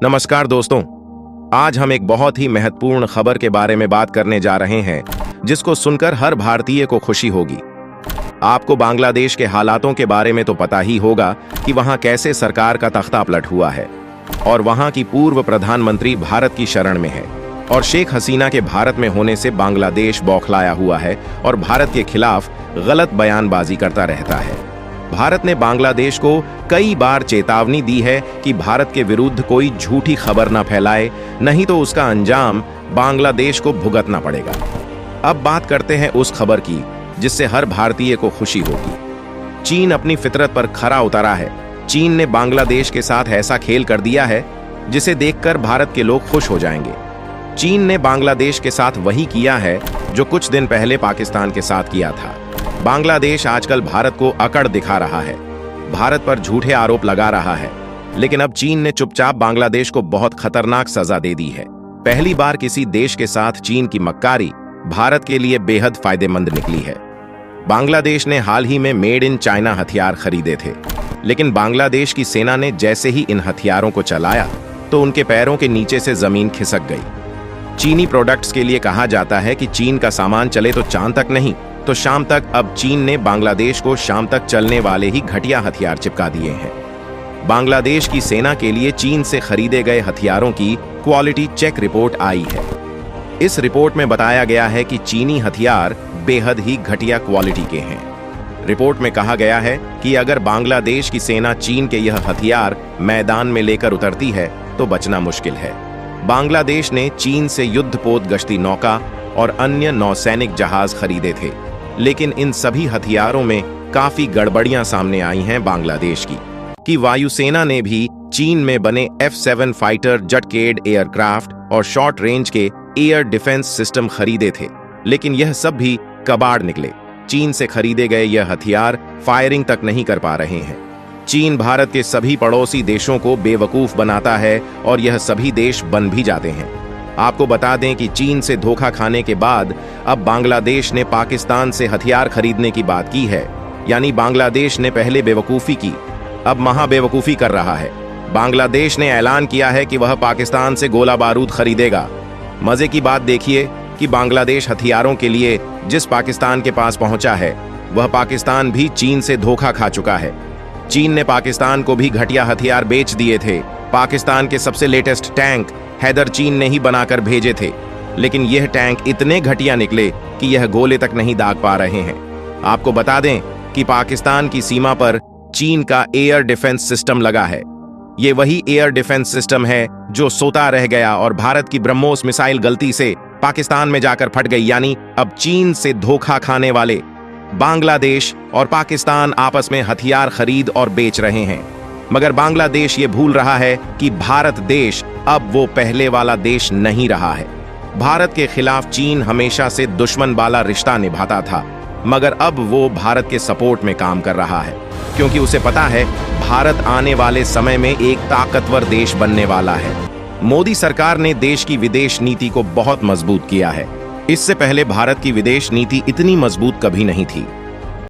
नमस्कार दोस्तों, आज हम एक बहुत ही महत्वपूर्ण खबर के बारे में बात करने जा रहे हैं जिसको सुनकर हर भारतीय को खुशी होगी। आपको बांग्लादेश के हालातों के बारे में तो पता ही होगा कि वहां कैसे सरकार का तख्ता पलट हुआ है और वहां की पूर्व प्रधानमंत्री भारत की शरण में है और शेख हसीना के भारत में होने से बांग्लादेश बौखलाया हुआ है और भारत के खिलाफ गलत बयानबाजी करता रहता है। भारत ने बांग्लादेश को कई बार चेतावनी दी है कि भारत के विरुद्ध कोई झूठी खबर न फैलाए, नहीं तो उसका अंजाम बांग्लादेश को भुगतना पड़ेगा। अब बात करते हैं उस खबर की जिससे हर भारतीय को खुशी होगी। चीन अपनी फितरत पर खरा उतरा है। चीन ने बांग्लादेश के साथ ऐसा खेल कर दिया है जिसे देखकर भारत के लोग खुश हो जाएंगे। चीन ने बांग्लादेश के साथ वही किया है जो कुछ दिन पहले पाकिस्तान के साथ किया था। बांग्लादेश आजकल भारत को अकड़ दिखा रहा है, भारत पर झूठे आरोप लगा रहा है, लेकिन अब चीन ने चुपचाप बांग्लादेश को बहुत खतरनाक सजा दे दी है। पहली बार किसी देश के साथ चीन की मक्कारी भारत के लिए बेहद फायदेमंद निकली है। बांग्लादेश ने हाल ही में मेड इन चाइना हथियार खरीदे थे, लेकिन बांग्लादेश की सेना ने जैसे ही इन हथियारों को चलाया तो उनके पैरों के नीचे से जमीन खिसक गई। चीनी प्रोडक्ट्स के लिए कहा जाता है कि चीन का सामान चले तो चांद तक नहीं तो शाम तक। अब चीन ने बांग्लादेश को शाम तक चलने वाले ही घटिया हथियार चिपका दिए हैं। बांग्लादेश की सेना के लिए चीन से खरीदे गए हथियारों की क्वालिटी चेक रिपोर्ट आई है। इस रिपोर्ट में बताया गया है कि चीनी हथियार बेहद ही घटिया क्वालिटी के हैं। रिपोर्ट में कहा गया है कि अगर बांग्लादेश की सेना चीन के यह हथियार मैदान में लेकर उतरती है तो बचना मुश्किल है। बांग्लादेश ने चीन से युद्धपोत गश्ती नौका और अन्य नौसैनिक जहाज खरीदे थे, लेकिन इन सभी हथियारों में काफी गड़बड़ियां सामने आई हैं बांग्लादेश की वायुसेना ने भी चीन में बने F-7 फाइटर जटकेड एयरक्राफ्ट और शॉर्ट रेंज के एयर डिफेंस सिस्टम खरीदे थे, लेकिन यह सब भी कबाड़ निकले। चीन से खरीदे गए यह हथियार फायरिंग तक नहीं कर पा रहे हैं। चीन भारत के सभी पड़ोसी देशों को बेवकूफ बनाता है और यह सभी देश बन भी जाते हैं। आपको बता दें कि चीन से धोखा खाने के बाद अब बांग्लादेश ने पाकिस्तान से हथियार खरीदने की बात की है। यानी बांग्लादेश ने पहले बेवकूफी की, अब महाबेवकूफी कर रहा है। बांग्लादेश ने ऐलान किया है कि वह पाकिस्तान से गोला बारूद खरीदेगा। मजे की बात देखिए कि बांग्लादेश हथियारों के लिए जिस पाकिस्तान के पास पहुंचा है वह पाकिस्तान भी चीन से धोखा खा चुका है। चीन ने पाकिस्तान को भी घटिया हथियार बेच दिए थे। पाकिस्तान के सबसे लेटेस्ट टैंक हैदर चीन ने ही बनाकर भेजे थे, लेकिन यह टैंक इतने घटिया निकले कि यह गोले तक नहीं दाग पा रहे हैं। आपको बता दें कि पाकिस्तान की सीमा पर चीन का एयर डिफेंस सिस्टम लगा है। यह वही एयर डिफेंस सिस्टम है जो सोता रह गया और भारत की ब्रह्मोस मिसाइल गलती से पाकिस्तान में जाकर फट गई। यानी अब चीन से धोखा खाने वाले बांग्लादेश और पाकिस्तान आपस में हथियार खरीद और बेच रहे हैं, मगर बांग्लादेश ये भूल रहा है कि भारत देश अब वो पहले वाला देश नहीं रहा है। भारत के खिलाफ चीन हमेशा से दुश्मन वाला रिश्ता निभाता था, मगर अब वो भारत के सपोर्ट में काम कर रहा है, क्योंकि उसे पता है भारत आने वाले समय में एक ताकतवर देश बनने वाला है। मोदी सरकार ने देश की विदेश नीति को बहुत मजबूत किया है। इससे पहले भारत की विदेश नीति इतनी मजबूत कभी नहीं थी।